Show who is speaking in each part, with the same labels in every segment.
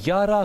Speaker 1: 11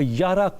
Speaker 1: 11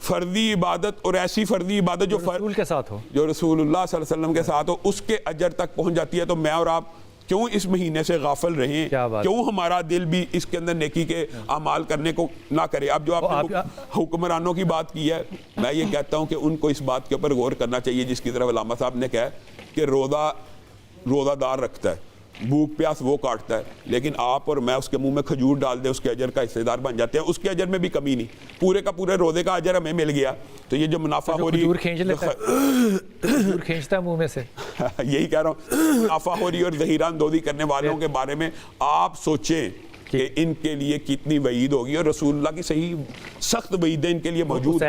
Speaker 2: فرضی عبادت اور ایسی فرضی عبادت جو
Speaker 3: رسول کے ساتھ ہو,
Speaker 2: جو رسول اللہ صلی اللہ علیہ وسلم کے ساتھ ہو, اس کے اجر تک پہنچ جاتی ہے. تو میں اور آپ کیوں اس مہینے سے غافل رہیں, کیوں ہمارا دل بھی اس کے اندر نیکی کے اعمال کرنے کو نہ کرے. اب جو آپ نے حکمرانوں کی بات کی ہے, میں یہ کہتا ہوں کہ ان کو اس بات کے اوپر غور کرنا چاہیے جس کی طرف علامہ صاحب نے کہا کہ روزہ دار رکھتا ہے, بھوک پیاس وہ کاٹتا ہے, لیکن آپ اور میں اس کے منہ میں کھجور ڈال دیں اس کے اجر کا حصے دار بن جاتے ہیں. اس کے اجر میں بھی کمی نہیں, پورے کا پورے روزے کا اجر ہمیں مل گیا. تو یہ جو منافع ہو رہی
Speaker 3: کھجور کھینچتا ہے منہ میں سے,
Speaker 2: یہی کہہ رہا ہوں, منافع ہو رہی اور ذخیرہ اندوزی کرنے والوں کے بارے میں آپ سوچیں کہ ان کے لیے کتنی وعید ہوگی, اور رسول اللہ کی صحیح سخت وعیدیں ان کے لیے موجود.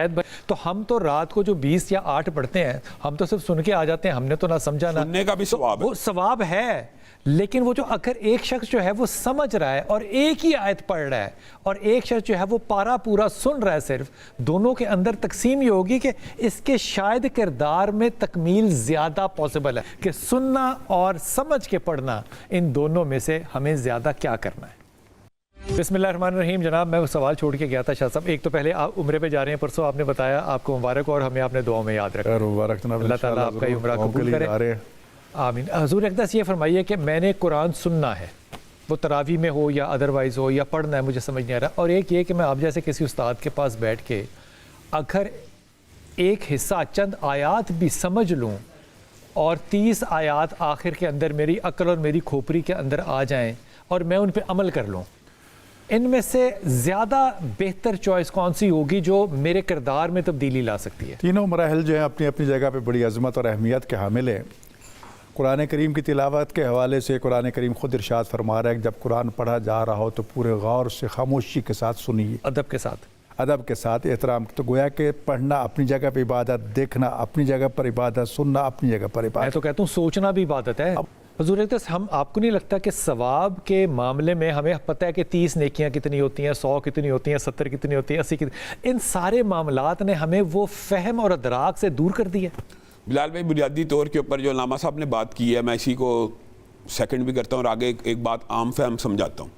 Speaker 3: تو ہم تو رات کو جو 20 یا 8 پڑھتے ہیں, ہم تو صرف سن کے آ جاتے ہیں, ہم نے تو نہ سمجھا نہ
Speaker 2: سننے کا بھی ثواب ہے,
Speaker 3: وہ ثواب ہے. لیکن وہ جو اگر ایک شخص جو ہے وہ سمجھ رہا ہے اور ایک ہی آیت پڑھ رہا ہے, اور ایک شخص جو ہے وہ پارا پورا سن رہا ہے, صرف دونوں کے اندر تقسیم یہ ہوگی کہ اس کے شاید کردار میں تکمیل زیادہ پاسبل ہے کہ سننا اور سمجھ کے پڑھنا, ان دونوں میں سے ہمیں زیادہ کیا کرنا ہے. بسم اللہ الرحمن الرحیم. جناب میں وہ سوال چھوڑ کے گیا تھا شاہ صاحب. ایک تو پہلے آپ عمرے پہ جا رہے ہیں, پرسوں آپ نے بتایا, آپ کو مبارک ہو, اور ہمیں آپ نے دعاؤں میں یاد رکھا. اللہ تعالیٰ آپ کا یہ عمرہ قبول کرے, آمین. حضور اقدس یہ فرمائیے کہ میں نے قرآن سننا ہے, وہ تراویح میں ہو یا ادروائز ہو, یا پڑھنا ہے, مجھے سمجھ نہیں آ رہا, اور ایک یہ کہ میں آپ جیسے کسی استاد کے پاس بیٹھ کے اگر ایک حصہ چند آیات بھی سمجھ لوں اور 30 آیات آخر کے اندر میری عقل اور میری کھوپڑی کے اندر آ جائیں اور میں ان پہ عمل کر لوں, ان میں سے زیادہ بہتر چوائس کون سی ہوگی جو میرے کردار میں تبدیلی لا سکتی ہے؟
Speaker 4: تینوں مراحل جو ہیں اپنی اپنی جگہ پہ بڑی عظمت اور اہمیت کے حامل ہیں. قرآن کریم کی تلاوت کے حوالے سے قرآن کریم خود ارشاد فرما رہا ہے کہ جب قرآن پڑھا جا رہا ہو تو پورے غور سے خاموشی کے ساتھ سنیے, ادب کے ساتھ احترام. تو گویا کہ پڑھنا اپنی جگہ پہ عبادت, دیکھنا اپنی جگہ پر عبادت, سننا اپنی جگہ پر عبادت.
Speaker 3: میں تو کہتا ہوں سوچنا بھی عبادت ہے. حضور اقدس, ہم آپ کو نہیں لگتا کہ ثواب کے معاملے میں ہمیں پتہ ہے کہ 30 نیکیاں کتنی ہوتی ہیں, 100 کتنی ہوتی ہیں, 70 کتنی ہوتی ہیں, 80 کتنی, ان سارے معاملات نے ہمیں وہ فہم اور ادراک سے دور کر دیا.
Speaker 2: بلال بھائی, بنیادی طور کے اوپر جو علامہ صاحب نے بات کی ہے, میں اسی کو سیکنڈ بھی کرتا ہوں اور آگے ایک بات عام فہم سمجھاتا ہوں.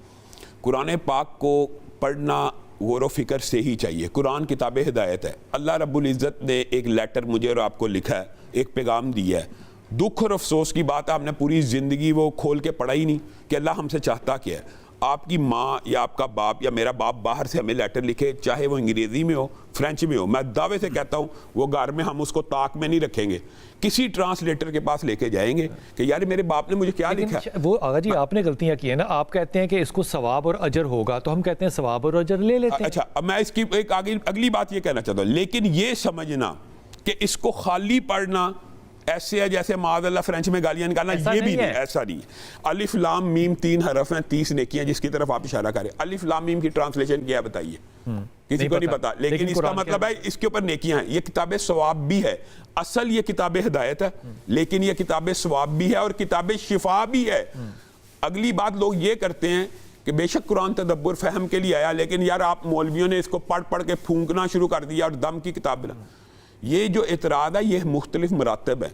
Speaker 2: قرآن پاک کو پڑھنا غور و فکر سے ہی چاہیے. قرآن کتاب ہدایت ہے. اللہ رب العزت نے ایک لیٹر مجھے اور آپ کو لکھا ہے, ایک پیغام دیا ہے. دکھ اور افسوس کی بات ہے, آپ نے پوری زندگی وہ کھول کے پڑھا ہی نہیں کہ اللہ ہم سے چاہتا کیا ہے. آپ کی ماں یا آپ کا باپ یا میرا باپ باہر سے ہمیں لیٹر لکھے, چاہے وہ انگریزی میں ہو, فرینچ میں ہو, میں دعوے سے کہتا ہوں وہ گھر میں ہم اس کو طاق میں نہیں رکھیں گے, کسی ٹرانسلیٹر کے پاس لے کے جائیں گے کہ یار میرے باپ نے مجھے کیا لکھا.
Speaker 3: وہ آغا جی آپ نے غلطیاں کی ہیں نا, آپ کہتے ہیں کہ اس کو ثواب اور اجر ہوگا, تو ہم کہتے ہیں ثواب اور اجر لے لیتے ہیں.
Speaker 2: اچھا, اب میں اس کی ایک اگلی بات یہ کہنا چاہتا ہوں, لیکن یہ سمجھنا کہ اس کو خالی پڑھنا ایسے ہے جیسے معاذ اللہ فرینچ میں گالیاں نکالنا, یہ بھی نہیں, ایسا نہیں. الف لام میم 3 حرف ہیں, 30 نیکیاں جس کی طرف آپ اشارہ کریں. الف لام میم کی ٹرانسلیشن کیا ہے بتائیے, کسی کو نہیں پتا, لیکن اس کا مطلب ہے اس کے اوپر نیکیاں ہیں. یہ کتاب ثواب بھی ہے, اصل یہ کتاب ہدایت ہے, لیکن یہ کتاب ثواب بھی ہے اور کتاب شفا بھی ہے. اگلی بات لوگ یہ کرتے ہیں کہ بے شک قرآن تدبر فہم کے لیے آیا, لیکن یار آپ مولویوں نے اس کو پڑھ پڑھ کے پھونکنا شروع کر دیا اور دم کی کتاب بنا. یہ جو اعتراض ہے یہ مختلف مراتب ہے.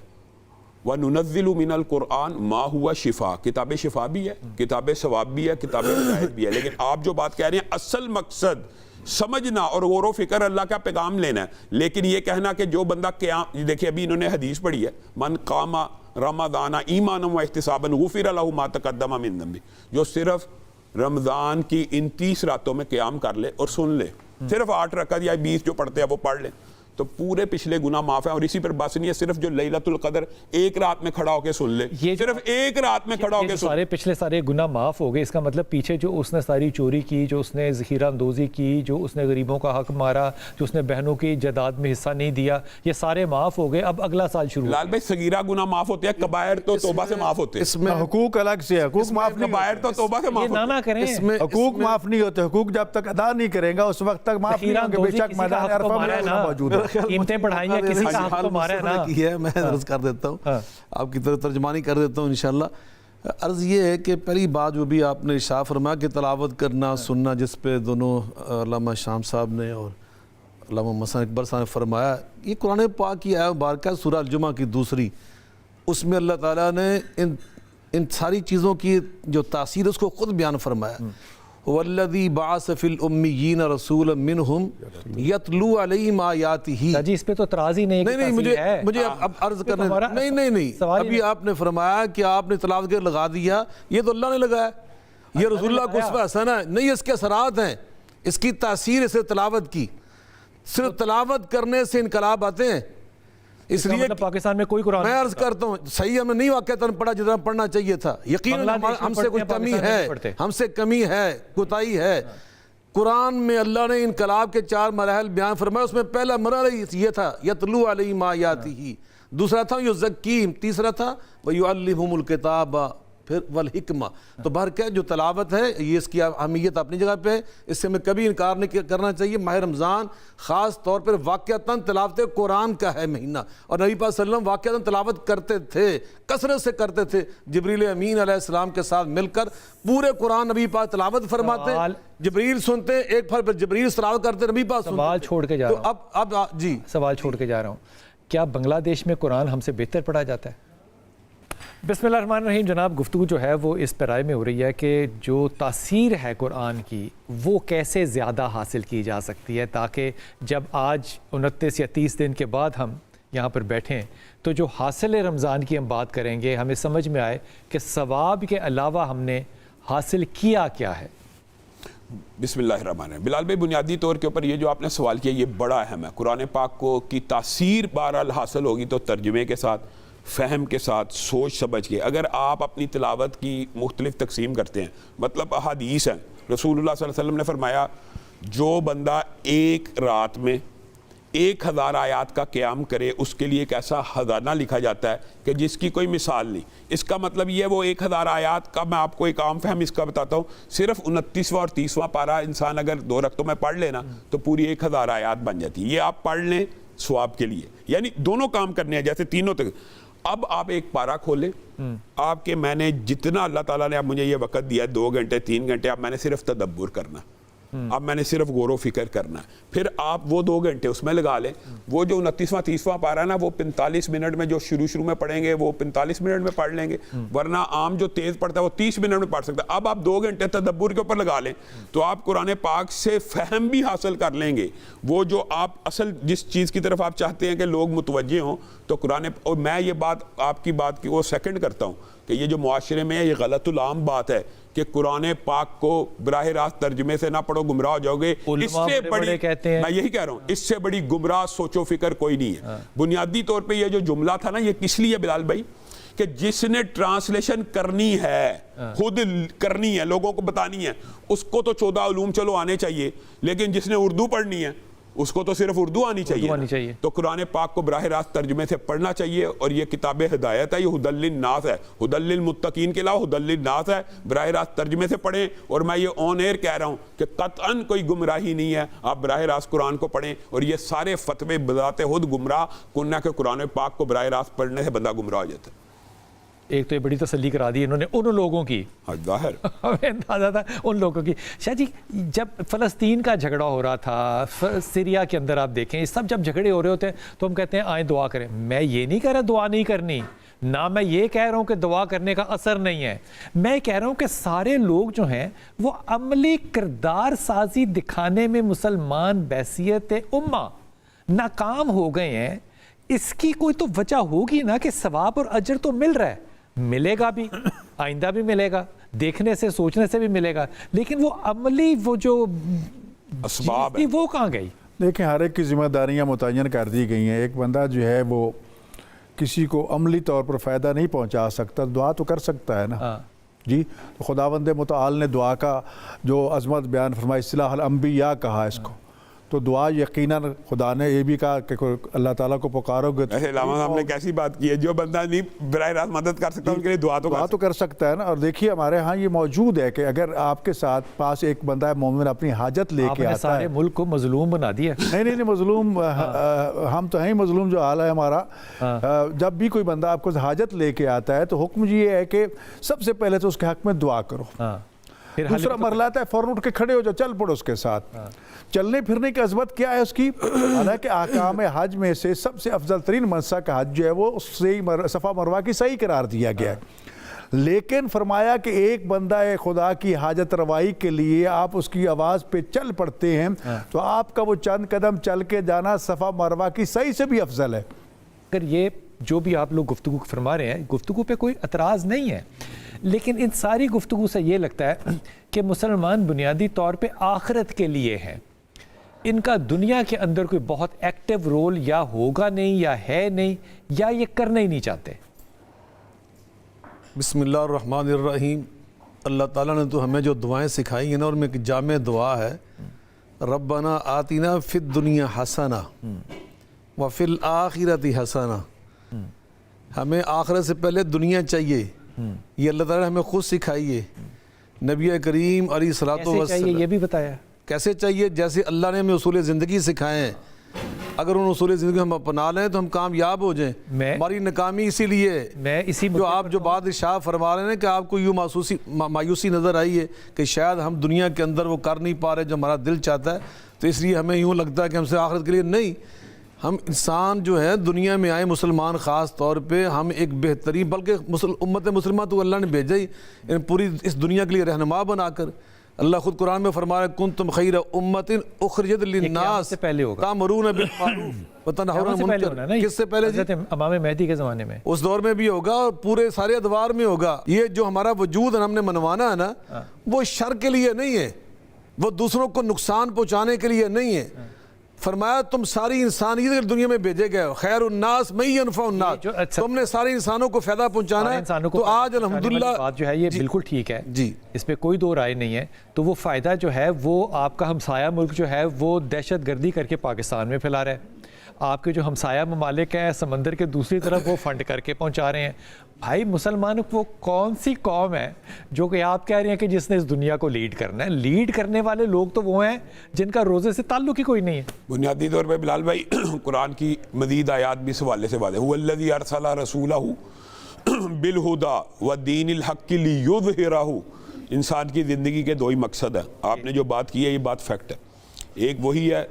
Speaker 2: وَنُنَزِّلُ مِنَ الْقُرْآنِ مَا هُوَ شِفَا, کتاب شفا بھی ہے, کتاب ثواب بھی ہے, کتاب ہدایت بھی ہے. لیکن آپ جو بات کہہ رہے ہیں اصل مقصد سمجھنا اور غور و فکر اللہ کا پیغام لینا ہے. لیکن یہ کہنا کہ جو بندہ قیام, دیکھیں ابھی انہوں نے حدیث پڑھی ہے, من قام رمضان ایمانا واحتسابا غفر له ما تقدم من ذنبه, جو صرف رمضان کی ان 30 راتوں میں قیام کر لے اور سن لے, صرف 8 رکعت یا 20 جو پڑھتے ہیں وہ پڑھ لیں, تو پورے پچھلے گناہ معاف ہیں. اور اسی پر بس نہیں ہے, صرف جو لیلۃ القدر ایک رات میں کھڑا ہو کے سن لے, صرف ایک رات میں کھڑا ہو کے سن
Speaker 3: سارے پچھلے سارے گناہ معاف ہو گئے. اس کا مطلب پیچھے جو اس نے ساری چوری کی, جو اس نے ذخیرہ اندوزی کی, جو اس نے غریبوں کا حق مارا, جو اس نے بہنوں کی جائیداد میں حصہ نہیں دیا, یہ سارے معاف ہو گئے. اب اگلا سال شروع.
Speaker 2: لال بھائی صغیرہ گناہ معاف ہوتے ہیں, کبائر تو توبہ سے معاف ہوتے ہیں.
Speaker 4: اس میں حقوق الگ سے, حقوق معاف نہیں,
Speaker 2: کبائر تو توبہ سے معاف
Speaker 3: نہ کریں.
Speaker 4: حقوق معاف نہیں ہوتے, حقوق جب تک ادا نہیں کریں گا اس وقت تک معاف نہیں ہوں گے. بے شک میدان عرفہ میں موجود ہے,
Speaker 3: قیمتیں بڑھائیں یا کسی کا حق تو مارا ہے نا.
Speaker 5: میں عرض کر دیتا ہوں, آپ کی طرف ترجمانی کر دیتا ہوں انشاءاللہ. عرض یہ ہے کہ پہلی بات جو بھی آپ نے ارشاد فرمایا کہ تلاوت کرنا سننا, جس پہ دونوں علامہ شام صاحب نے اور علامہ مسن اکبر صاحب نے فرمایا, یہ قرآن پاک کی آیت مبارکہ سورہ الجمعہ کی دوسری, اس میں اللہ تعالیٰ نے ان ساری چیزوں کی جو تاثیر اس کو خود بیان فرمایا. والذی بعث فی الامیین رسولا منہم یتلو علیہم آیاتہ.
Speaker 3: جی اس پہ تو اعتراض ہی نہیں.
Speaker 5: نہیں مجھے اب عرض کرنے نہیں ابھی آپ نے فرمایا کہ آپ نے تلاوت کے لگا دیا، یہ تو اللہ نے لگایا، یہ رسول اللہ کو اسوہ حسنہ ہے. نہیں، اس کے اثرات ہیں، اس کی تاثیر اسے تلاوت کی. صرف تلاوت کرنے سے انقلاب آتے ہیں. اس لیے
Speaker 3: پاکستان میں کوئی قرآن
Speaker 5: میں عرض کرتا ہوں صحیح ہم نے نہیں واقعتاً پڑھا جتنا پڑھنا چاہیے تھا. یقیناً ہم سے کچھ کمی ہے، ہم سے کمی ہے، کوتاہی ہے. قرآن میں اللہ نے انقلاب کے 4 مراحل بیان فرمایا. اس میں پہلا مرحلہ یہ تھا یتلو علیہم آیاتہ، دوسرا تھا یزکیہم، تیسرا تھا ویعلمہم الکتاب، پھر والحکمہ. تو بہرکیف جو تلاوت ہے یہ اس کی اہمیت اپنی جگہ پہ ہے، اس سے ہمیں کبھی انکار نہیں کرنا چاہیے. ماہ رمضان خاص طور پر واقعتاً تلاوت قرآن کا ہے مہینہ، اور نبی پاک صلی اللہ علیہ وسلم واقعتاً تلاوت کرتے تھے، کثرت سے کرتے تھے. جبریل امین علیہ السلام کے ساتھ مل کر پورے قرآن نبی پاک تلاوت فرماتے، جبریل سنتے، ایک پھر جبریل تلاوت کرتے، نبی پاک سنتے.
Speaker 3: سوال چھوڑ کے جا رہا ہوں،
Speaker 5: اب جی
Speaker 3: سوال چھوڑ کے جا رہا ہوں، کیا بنگلہ دیش میں قرآن ہم سے بہتر پڑھا جاتا ہے؟ بسم اللہ الرحمن الرحیم. جناب گفتگو جو ہے وہ اس پیرائے میں ہو رہی ہے کہ جو تاثیر ہے قرآن کی وہ کیسے زیادہ حاصل کی جا سکتی ہے، تاکہ جب آج 29 یا 30 دن کے بعد ہم یہاں پر بیٹھیں تو جو حاصل رمضان کی ہم بات کریں گے ہمیں سمجھ میں آئے کہ ثواب کے علاوہ ہم نے حاصل کیا کیا ہے.
Speaker 1: بسم اللہ الرحمن الرحیم. بلال بھائی بنیادی طور کے اوپر یہ جو آپ نے سوال کیا یہ بڑا اہم ہے. قرآن پاک کو کی تاثیر بہرحال حاصل ہوگی تو ترجمے کے ساتھ، فہم کے ساتھ، سوچ سمجھ کے. اگر آپ اپنی تلاوت کی مختلف تقسیم کرتے ہیں، مطلب احادیث ہیں، رسول اللہ صلی اللہ علیہ وسلم نے فرمایا جو بندہ ایک رات میں 1000 آیات کا قیام کرے اس کے لیے ایک ایسا خزانہ لکھا جاتا ہے کہ جس کی کوئی مثال نہیں. اس کا مطلب یہ وہ 1000 آیات کا میں آپ کو ایک عام فہم اس کا بتاتا ہوں. صرف 29واں اور 30واں پارہ انسان اگر 2 رکعتوں میں پڑھ لینا تو پوری 1000 آیات بن جاتی ہے. یہ آپ پڑھ لیں ثواب کے لیے، یعنی دونوں کام کرنے ہیں جیسے تینوں تک. اب آپ ایک پارہ کھولیں، آپ کے میں نے جتنا اللہ تعالیٰ نے اب مجھے یہ وقت دیا ہے 2 گھنٹے 3 گھنٹے، اب میں نے صرف تدبر کرنا، اب میں نے صرف غور و فکر کرنا ہے. پھر آپ وہ 2 گھنٹے اس میں لگا لیں. وہ جو 29واں 30واں پارہ ہے نا وہ 45 منٹ میں جو شروع میں پڑھیں گے وہ 45 منٹ میں پڑھ لیں گے، ورنہ عام جو تیز پڑھتا ہے وہ 30 منٹ میں پڑھ سکتا ہے. اب آپ 2 گھنٹے تدبر کے اوپر لگا لیں تو آپ قرآن پاک سے فہم بھی حاصل کر لیں گے. وہ جو آپ اصل جس چیز کی طرف آپ چاہتے ہیں کہ لوگ متوجہ ہوں تو قرآن، اور میں یہ بات آپ کی بات کی وہ سیکنڈ کرتا ہوں کہ یہ جو معاشرے میں یہ غلط العام بات ہے کہ قرآن پاک کو براہ راست ترجمے سے نہ پڑھو گمراہ ہو جاؤ گے. اس سے بڑی، میں یہی کہہ رہا ہوں، اس سے بڑی گمراہ سوچ و فکر کوئی نہیں ہے. بنیادی طور پہ یہ جو جملہ تھا نا یہ کس لیے بلال بھائی کہ جس نے ٹرانسلیشن کرنی ہے، خود کرنی ہے، لوگوں کو بتانی ہے، اس کو تو 14 علوم چلو آنے چاہیے، لیکن جس نے اردو پڑھنی ہے اس کو تو صرف اردو آنی چاہیے. تو قرآن پاک کو براہ راست ترجمے سے پڑھنا چاہیے. اور یہ کتاب ہدایت ہے، یہ ہدی للناس ہے، ہدی للمتقین کے علاوہ ہدی للناس ہے. براہ راست ترجمے سے پڑھیں. اور میں یہ آن ایئر کہہ رہا ہوں کہ قطعاً کوئی گمراہی نہیں ہے، آپ براہ راست قرآن کو پڑھیں. اور یہ سارے فتوے بذات خود گمراہ کن ہے کہ قرآن پاک کو براہ راست پڑھنے سے بندہ گمراہ ہو جاتا ہے.
Speaker 3: ایک تو یہ بڑی تسلی کرا دی انہوں نے ان لوگوں کی،
Speaker 1: ظاہر
Speaker 3: ہمیں اندازہ تھا ان لوگوں کی. شاہ جی جب فلسطین کا جھگڑا ہو رہا تھا، سیریا کے اندر آپ دیکھیں سب جب جھگڑے ہو رہے ہوتے ہیں تو ہم کہتے ہیں آئیں دعا کریں. میں یہ نہیں کہہ رہا دعا نہیں کرنی، نہ میں یہ کہہ رہا ہوں کہ دعا کرنے کا اثر نہیں ہے. میں کہہ رہا ہوں کہ سارے لوگ جو ہیں وہ عملی کردار سازی دکھانے میں مسلمان بحیثیت امہ ناکام ہو گئے ہیں. اس کی کوئی تو وجہ ہوگی نا کہ ثواب اور اجر تو مل رہا ہے، ملے گا بھی، آئندہ بھی ملے گا، دیکھنے سے سوچنے سے بھی ملے گا، لیکن وہ عملی وہ جو
Speaker 1: اسباب ہے
Speaker 3: وہ کہاں گئی؟
Speaker 4: دیکھیں ہر ایک کی ذمہ داریاں متعین کر دی گئی ہیں. ایک بندہ جو ہے وہ کسی کو عملی طور پر فائدہ نہیں پہنچا سکتا، دعا تو کر سکتا ہے نا. جی تو خداوند متعال نے دعا کا جو عظمت بیان فرمائی، اصلاح الانبیاء کہا اس کو. تو دعا یقیناً خدا نے یہ بھی کہا کہ اللہ تعالیٰ کو پکارو گے.
Speaker 1: علامہ صاحب نے کیسی بات کی ہے، جو بندہ نہیں براہ راست مدد کر سکتا ان کے لیے دعا تو
Speaker 4: کر سکتا ہے نا. اور دیکھیے ہمارے ہاں یہ موجود ہے کہ اگر آپ کے ساتھ پاس ایک بندہ مومن اپنی حاجت لے کے آتا ہے،
Speaker 3: سارے ملک کو مظلوم بنا دیا.
Speaker 4: نہیں مظلوم ہم تو ہیں مظلوم، جو حال ہے ہمارا. جب بھی کوئی بندہ آپ کو حاجت لے کے آتا ہے تو حکم یہ ہے کہ سب سے پہلے تو اس کے حق میں دعا کرو. دوسرا مرحلہ آتا ہے فوراً اٹھ کے کھڑے ہو جاؤ، چل پڑو اس کے ساتھ. چلنے پھرنے کی عظمت کیا ہے اس کی؟ حالانکہ احکام حج میں سے سب سے افضل ترین منسک حج جو ہے وہ صفا مروہ کی صحیح قرار دیا گیا ہے. لیکن فرمایا کہ ایک بندہ خدا کی حاجت روائی کے لیے آپ اس کی آواز پہ چل پڑتے ہیں تو آپ کا وہ چند قدم چل کے جانا صفا مروہ کی صحیح سے بھی افضل ہے.
Speaker 3: اگر یہ جو بھی آپ لوگ گفتگو فرما رہے ہیں، گفتگو پہ کوئی اعتراض نہیں ہے، لیکن ان ساری گفتگو سے یہ لگتا ہے کہ مسلمان بنیادی طور پہ آخرت کے لیے ہیں. ان کا دنیا کے اندر کوئی بہت ایکٹیو رول یا ہوگا نہیں یا ہے نہیں، یا یہ کرنا ہی نہیں چاہتے.
Speaker 5: بسم اللہ الرحمن الرحیم. اللہ تعالیٰ نے تو ہمیں جو دعائیں سکھائی ہیں نا، ان میں ایک جامع دعا ہے، ربنا آتنا فی الدنیا حسنہ وفی الآخرۃ حسنہ. ہمیں آخرت سے پہلے دنیا چاہیے، یہ اللہ تعالیٰ نے ہمیں خود سکھائی ہے. نبی کریم علیہ الصلوۃ
Speaker 3: کیسے چاہیے
Speaker 5: والسلام
Speaker 3: یہ بھی بتایا.
Speaker 5: کیسے چاہیے؟ جیسے اللہ نے ہمیں اصول زندگی سکھائے ہیں، اگر ان اصول زندگی ہم اپنا لیں تو ہم کامیاب ہو جائیں. ہماری ناکامی اسی لیے
Speaker 3: میں اسی
Speaker 5: جو آپ جو بات ارشاد فرما رہے ہیں کہ آپ کو یوں مایوسی نظر آئی ہے کہ شاید ہم دنیا کے اندر وہ کر نہیں پا رہے جو ہمارا دل چاہتا ہے، تو اس لیے ہمیں یوں لگتا ہے کہ ہم سے آخرت کے لیے نہیں. ہم انسان جو ہے دنیا میں آئے، مسلمان خاص طور پہ، ہم ایک بہترین، بلکہ امت مسلمہ تو اللہ نے بھیجا ہی پوری اس دنیا کے لیے رہنما بنا کر. اللہ خود قرآن میں فرما رہا ہے کنتم خیر امت اخرجت للناس تأمرون بالمعروف وتنہون عن المنکر. کس سے پہلے جی؟
Speaker 3: حضرت امام مہدی کے زمانے میں.
Speaker 5: اس دور میں بھی ہوگا اور پورے سارے ادوار میں ہوگا. یہ جو ہمارا وجود ہم نے منوانا ہے نا، وہ شر کے لیے نہیں ہے، وہ دوسروں کو نقصان پہنچانے کے لیے نہیں ہے. فرمایا تم ساری انسانیت دنیا میں بھیجے گئے ہو، خیر الناس من ينفع الناس، تم نے سارے انسانوں کو فائدہ پہنچانا ہے. تو آج الحمدللہ
Speaker 3: بات جو ہے یہ بالکل ٹھیک ہے
Speaker 5: جی،
Speaker 3: اس پہ کوئی دو رائے نہیں ہے. تو وہ فائدہ جو ہے وہ آپ کا ہمسایہ ملک جو ہے وہ دہشت گردی کر کے پاکستان میں پھیلا رہا ہے. آپ کے جو ہمسایہ ممالک ہیں سمندر کے دوسری طرف وہ فنڈ کر کے پہنچا رہے ہیں. بھائی مسلمانوں کو کون سی قوم ہے جو کہ آپ کہہ رہے ہیں کہ جس نے اس دنیا کو لیڈ کرنا ہے؟ لیڈ کرنے والے لوگ تو وہ ہیں جن کا روزے سے تعلق ہی کوئی نہیں ہے.
Speaker 1: بنیادی طور پہ بلال بھائی قرآن کی مزید آیات بھی اس حوالے سے واضح، هو الذی ارسل رسولہ بالہدی ودین الحق لیظہرہ. انسان کی زندگی کے دو ہی مقصد ہیں. آپ نے جو بات کی ہے یہ بات فیکٹ ہے. ایک وہی ہے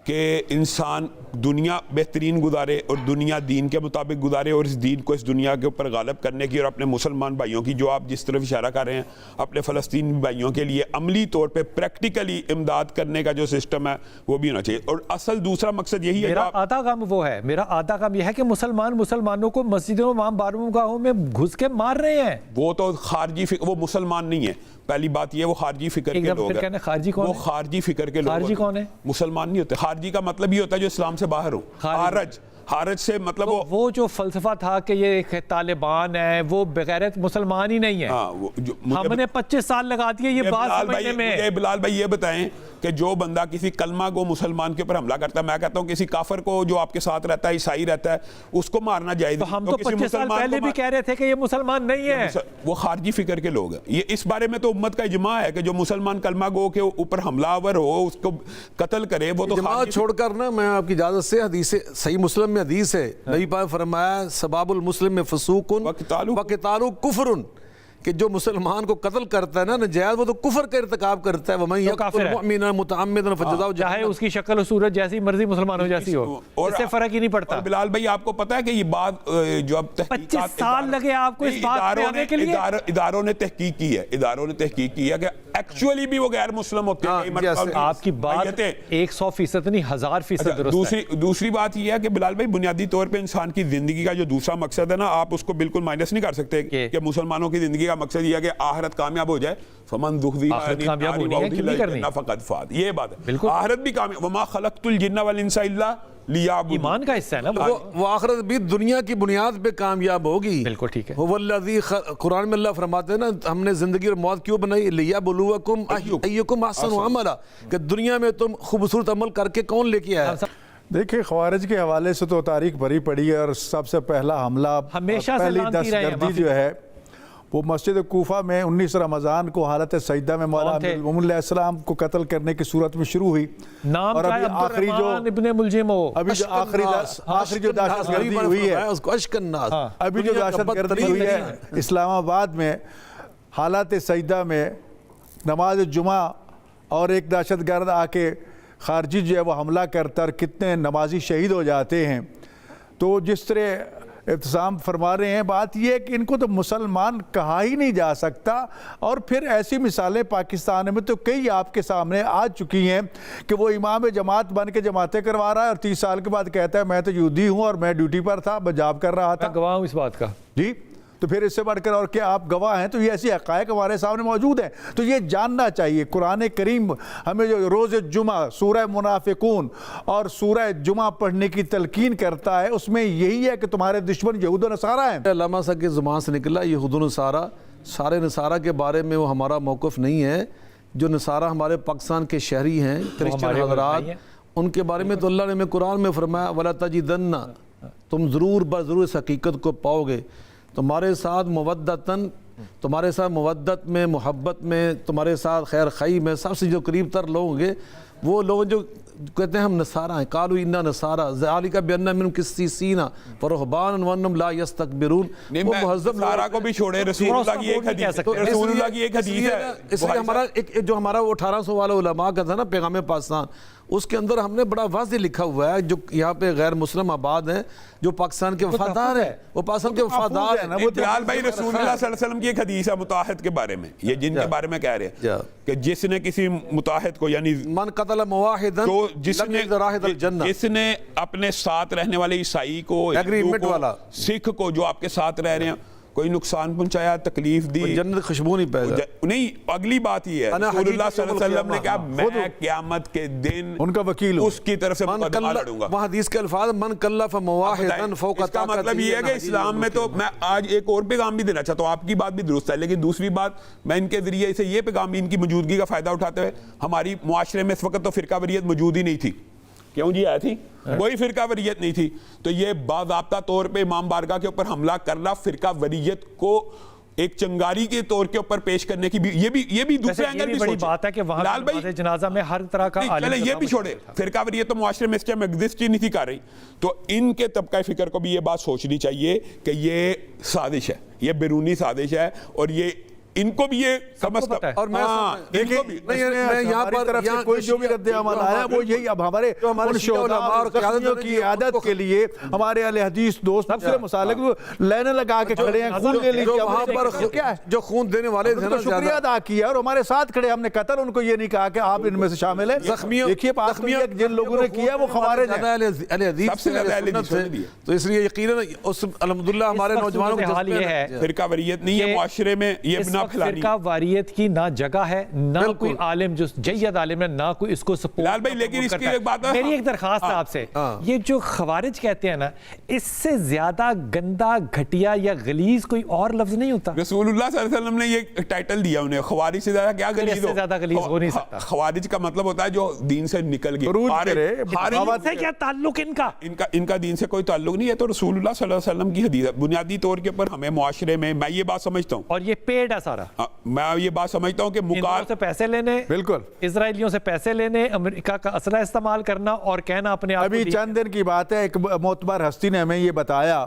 Speaker 1: کہ انسان دنیا بہترین گزارے اور دنیا دین کے مطابق گزارے، اور اس دین کو اس دنیا کے اوپر غالب کرنے کی، اور اپنے مسلمان بھائیوں کی جو آپ جس طرف اشارہ کر رہے ہیں اپنے فلسطینی بھائیوں کے لیے عملی طور پہ پریکٹیکلی امداد کرنے کا جو سسٹم ہے وہ بھی ہونا چاہیے. اور اصل دوسرا مقصد یہی ہے.
Speaker 3: میرا آدھا کام وہ ہے، میرا آدھا کام یہ ہے کہ مسلمانوں کو مسجدوں میں بارہویں گاہوں میں گھس کے مار رہے ہیں.
Speaker 1: وہ تو خارجی وہ مسلمان نہیں ہے. پہلی بات یہ وہ خارجی فکر کے لوگ ہیں.
Speaker 3: خارجی کون ہے؟
Speaker 1: وہ خارجی فکر کے لوگ.
Speaker 3: خارجی کون ہے؟
Speaker 1: مسلمان نہیں ہوتے. خارجی کا مطلب یہ ہوتا ہے جو اسلام سے باہر ہو. خارج سے مطلب
Speaker 3: وہ جو فلسفہ تھا کہ یہ طالبان ہے وہ بغیرت مسلمان ہی نہیں ہے. ہم نے 25 سال لگا دیے یہ بات سمجھنے میں.
Speaker 1: بلال بھائی یہ بتائیں کہ جو بندہ کسی کلمہ گو مسلمان کے اوپر حملہ کرتا ہے، میں کہتا ہوں کسی کافر کو جو آپ کے ساتھ رہتا ہے، عیسائی رہتا ہے، اس کو مارنا جائز.
Speaker 3: تو ہم تو 25 سال پہلے بھی کہہ رہے تھے کہ یہ مسلمان نہیں ہے.
Speaker 1: وہ خارجی فکر کے لوگ ہیں. یہ اس بارے میں تو امت کا اجماع ہے کہ جو مسلمان کلمہ گو کے اوپر حملہ آور ہو اس کو قتل کرے. وہ تو
Speaker 5: اجماع چھوڑ کر نا، میں آپ کی اجازت سے حدیث صحیح مسلم میں حدیث ہے، نبی پاک فرمایا سباب المسلم میں فسوق وقتالہ کفر، کہ جو مسلمان کو قتل کرتا ہے نا نجائز، وہ تو کفر کا ارتکاب کرتا ہے. وَمَن يَقْتُلْ مُؤْمِنًا مُتَعَمِّدًا فَجَزَاؤُهُ جَهَنَّمُ،
Speaker 3: چاہے اس کی شکل و صورت جیسی مرضی مسلمانوں جیسی ہو، اس سے فرق ہی نہیں پڑتا.
Speaker 1: بلال بھائی آپ کو پتہ ہے کہ یہ بات جو اب
Speaker 3: 25 سال لگے آپ کو اس بات پہ آنے کے لیے.
Speaker 1: اداروں نے تحقیق کی ہے، اداروں نے تحقیق کی ہے کہ ایکچولی بھی وہ غیر مسلم ہوتے ہیں.
Speaker 3: آپ کی بات 100% نہیں 1000% درست ہے.
Speaker 1: دوسری بات یہ ہے کہ بلال بھائی بنیادی طور پہ انسان کی زندگی کا جو دوسرا مقصد ہے نا، آپ اس کو بالکل مائنس نہیں کر سکتے کہ مسلمانوں کی زندگی کا مقصد یہ ہے کہ آخرت کامیاب ہو جائے. فمن
Speaker 3: آخرت کامیاب ہونی ہے کتنی کرنی
Speaker 1: فقط فات، یہ بات ہے. آخرت بھی کامیاب. وما خلقت الجن والانس الا لیعبدون،
Speaker 3: ایمان کا حصہ ہے نا
Speaker 5: وہ آخرت بھی دنیا کی بنیاد پہ کامیاب ہوگی.
Speaker 3: بالکل ٹھیک ہے.
Speaker 5: والذی قرآن میں اللہ فرماتے ہیں نا ہم نے زندگی اور موت کیوں بنائی؟ لیبلوکم ایکم احسن عملا، کہ دنیا میں تم خوبصورت عمل کر کے کون لے کے آیا.
Speaker 4: دیکھیں خوارج کے حوالے سے تو تاریخ بھری پڑی ہے، اور سب سے پہلا حملہ پہلی دہشت گردی جو ہے وہ مسجد کوفہ میں 19 رمضان کو حالت سجدہ میں مولا امیر علیہ السلام کو قتل کرنے کی صورت میں شروع ہوئی.
Speaker 3: اور ابھی آخری جو
Speaker 4: ابھی جو آخری جو دہشت گردی ہوئی ہے، ابھی جو دہشت گردی ہوئی ہے اسلام آباد میں حالت سجدہ میں نماز جمعہ، اور ایک دہشت گرد آ کے خارجی جو ہے وہ حملہ کرتا اور کتنے نمازی شہید ہو جاتے ہیں. تو جس طرح ابتسام فرما رہے ہیں، بات یہ ہے کہ ان کو تو مسلمان کہا ہی نہیں جا سکتا، اور پھر ایسی مثالیں پاکستان میں تو کئی آپ کے سامنے آ چکی ہیں کہ وہ امام جماعت بن کے جماعتیں کروا رہا ہے اور 30 سال کے بعد کہتا ہے میں تو یہودی ہوں اور میں ڈیوٹی پر تھا، میں جاب کر رہا تھا،
Speaker 3: میں گواہ ہوں اس بات کا۔
Speaker 4: جی تو پھر اس سے بڑھ کر اور کیا آپ گواہ ہیں؟ تو یہ ایسی حقائق ہمارے سامنے موجود ہیں، تو یہ جاننا چاہیے۔ قرآن کریم ہمیں جو روز جمعہ سورہ منافقون اور سورہ جمعہ پڑھنے کی تلقین کرتا ہے، اس میں یہی ہے کہ تمہارے دشمن یہود و نصارہ ہیں۔
Speaker 5: علامہ صاحب کی زبان سے نکلا یہود و نصارہ، سارے نصارہ کے بارے میں وہ ہمارا موقف نہیں ہے۔ جو نصارہ ہمارے پاکستان کے شہری ہیں، کرسچن حضرات، ان کے بارے میں تو اللہ نے ہمیں قرآن میں فرمایا وَلَا تَجِدَنَّ، تم ضرور بضرور اس حقیقت کو پاؤ گے تمہارے ساتھ مودتاً، تمہارے ساتھ مودت میں، محبت میں، تمہارے ساتھ خیر خی میں سب سے جو قریب تر لوگ ہوں گے وہ لوگ جو کہتے ہیں ہم نصارہ ہیں، قالوا انا نصارى ذلك بان منهم قسيسين ورهبانا وانهم لا يستكبرون۔ وہ مہذب
Speaker 2: نصارہ کو بھی چھوڑے، رسول اللہ کی ایک حدیث ہے، رسول اللہ کی ایک حدیث ہے،
Speaker 5: اس لیے ہمارا جو ہمارا 1800 والا علماء کا تھا نا پیغام پاکستان، اس کے اندر ہم نے بڑا واضح لکھا ہوا ہے جو یہاں پہ غیر مسلم آباد ہیں جو پاکستان کے وفادار ہیں، وہ پاکستان کے وفادار ہیں۔
Speaker 2: وہ بلال بھائی رسول اللہ صلی اللہ علیہ وسلم کی ایک حدیث ہے متعہد کے بارے میں، یہ جن کے بارے میں کہہ رہے ہیں کہ جس نے کسی متعہد کو یعنی
Speaker 5: من قتل موحدا
Speaker 2: جس نے اپنے ساتھ رہنے والے عیسائی کو،
Speaker 5: ایگریمنٹ والا،
Speaker 2: سکھ کو جو آپ کے ساتھ رہ رہے ہیں، کوئی نقصان پہنچایا، تکلیف دی،
Speaker 5: جنت خوشبو نہیں پائے گا۔
Speaker 2: نہیں، اگلی بات یہ ہے رسول اللہ صلی اللہ علیہ وسلم نے کہا میں قیامت کے دن
Speaker 4: ان کا وکیل ہوں،
Speaker 2: اس کی طرف سے مقدمہ لڑوں گا۔
Speaker 5: وہ حدیث کے الفاظ من کلف موحدا فوق
Speaker 2: اس کا مطلب یہ ہے کہ اسلام میں تو میں آج ایک اور پیغام بھی دینا چاہتا ہوں، آپ کی بات بھی درست ہے، لیکن دوسری بات میں ان کے ذریعے سے یہ پیغام بھی ان کی موجودگی کا فائدہ اٹھاتے ہوئے، ہماری معاشرے میں اس وقت تو فرقہ واریت موجود ہی نہیں تھی، کیوں جی آئی تھی؟ کوئی فرقہ واریت نہیں تھی، تو یہ باضابطہ طور پہ امام بارگاہ کے اوپر حملہ کرنا فرقہ واریت کو ایک چنگاری کے طور کے اوپر پیش کرنے کی بھی یہ بھی دوسرے اینگل بھی
Speaker 3: بڑی بات ہے کہ وہاں نماز جنازہ میں ہر طرح کا
Speaker 2: چلے یہ بھی چھوڑے، فرقہ واریت تو معاشرے میں اس ٹائم ایگزسٹ ہی نہیں تھی کر رہی، تو ان کے طبقہ فکر کو بھی یہ بات سوچنی چاہیے کہ یہ سازش ہے، یہ بیرونی سازش ہے، اور یہ ان کو بھی یہ سمجھتا ہے۔
Speaker 5: اور میں
Speaker 4: یہاں پر طرف سے کوئی جو بھی رد عمل آیا وہ یہی اب ہمارے ان شہداء اور زخمیوں کی عیادت کے لیے ہمارے اہل حدیث دوست دوسرے مسالک لائنیں لگا کے کھڑے ہیں، خون لے لیجیے،
Speaker 5: وہاں پر جو خون دینے والے تھے نا
Speaker 4: شکریہ ادا کیا اور ہمارے ساتھ کھڑے، ہم نے قتل ان کو یہ نہیں کہا کہ آپ ان میں سے شامل ہیں۔ دیکھیے بات جن لوگوں نے کیا وہ خوارج ہیں،
Speaker 5: سب سے زیادہ اہل حدیث تھے، تو اس لیے یقیناً الحمدللہ ہمارے نوجوانوں کو
Speaker 3: حال یہ ہے
Speaker 2: فرقہ واریت نہیں ہے معاشرے میں، یہ بنا پھیلانی
Speaker 3: فرقہ واریت کی نہ جگہ ہے، نہ کوئی عالم جو جید عالم ہے، نہ کوئی اس کو
Speaker 2: لال بھائی، لیکن اس کی ایک بات ہے،
Speaker 3: میری ایک درخواست ہے آپ سے، یہ جو خوارج کہتے ہیں نا، اس سے زیادہ گندا، گھٹیا یا غلیظ کوئی اور لفظ نہیں ہوتا۔
Speaker 2: رسول اللہ صلی اللہ علیہ وسلم نے یہ ٹائٹل دیا انہیں، خوارج سے زیادہ کیا غلیظ ہو؟
Speaker 3: اس سے زیادہ غلیظ ہو نہیں سکتا۔
Speaker 2: خوارج کا مطلب ہوتا ہے جو دین سے نکل گئے،
Speaker 3: خارج سے کیا تعلق
Speaker 2: ان کا دین سے کوئی تعلق نہیں ہے، تو رسول اللہ صلی اللہ علیہ وسلم کی حدیث ہے، بنیادی طور کے اوپر ہمیں معاشرے میں، میں یہ بات سمجھتا ہوں،
Speaker 3: اور یہ پیڈ ہے سارا،
Speaker 2: میں یہ بات سمجھتا ہوں کہ
Speaker 3: ہندوؤں سے پیسے لینے،
Speaker 4: بالکل
Speaker 3: اسرائیلیوں سے پیسے لینے، امریکہ کا اسلحہ استعمال کرنا اور کہنا اپنے آپ۔
Speaker 4: ابھی چند دن کی بات ہے، ایک معتبر ہستی نے ہمیں یہ بتایا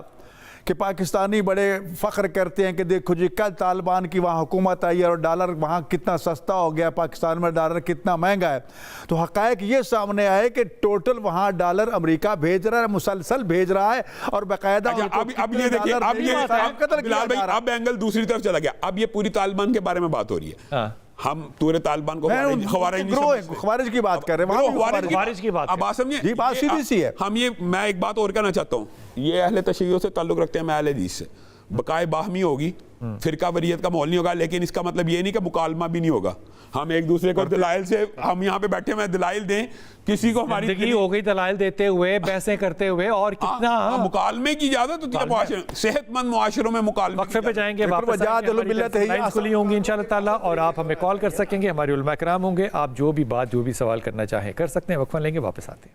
Speaker 4: کہ پاکستانی بڑے فخر کرتے ہیں کہ دیکھو جی کل طالبان کی وہاں حکومت آئی اور ڈالر وہاں کتنا سستا ہو گیا، پاکستان میں ڈالر کتنا مہنگا ہے، تو حقائق یہ سامنے آئے کہ ٹوٹل وہاں ڈالر امریکہ بھیج رہا ہے، مسلسل بھیج رہا ہے، اور باقاعدہ
Speaker 2: اب یہ دیکھیں، اب اینگل دوسری طرف چلا گیا، اب یہ پوری طالبان کے بارے میں بات ہو رہی ہے، ہم پورے طالبان کو
Speaker 4: خوارج کی بات کر رہے ہیں،
Speaker 3: خوارج کی بات،
Speaker 2: اب بات سمجھیں،
Speaker 4: بات سیدھی سی ہے۔
Speaker 2: ہم یہ، میں ایک بات اور کہنا چاہتا ہوں، یہ اہل تشیع سے تعلق رکھتے ہیں، میں اہل حدیث سے، بقائے باہمی ہوگی، فرقہ واریت کا ماحول نہیں ہوگا، لیکن اس کا مطلب یہ نہیں کہ مکالمہ بھی نہیں ہوگا، ہم ایک دوسرے کو دلائل سے، ہم یہاں پہ بیٹھے ہوئے دلائل دیں، کسی کو ہماری
Speaker 3: زندگی ہو گئی دلائل دیتے ہوئے، بحثیں کرتے ہوئے، اور کتنا
Speaker 2: مکالمے کی اجازت ہوتی ہے معاشرے، صحت مند معاشروں میں مکالمے۔
Speaker 3: وقفے پہ جائیں گے، واپس آئیں گے، ہماری لائنز کھلی ہوں گی انشاءاللہ تعالیٰ، اور آپ ہمیں کال کر سکیں گے، ہمارے علماء کرام ہوں گے، آپ جو بھی بات جو بھی سوال کرنا چاہیں کر سکتے ہیں۔ وقفہ لیں گے، واپس آتے ہیں۔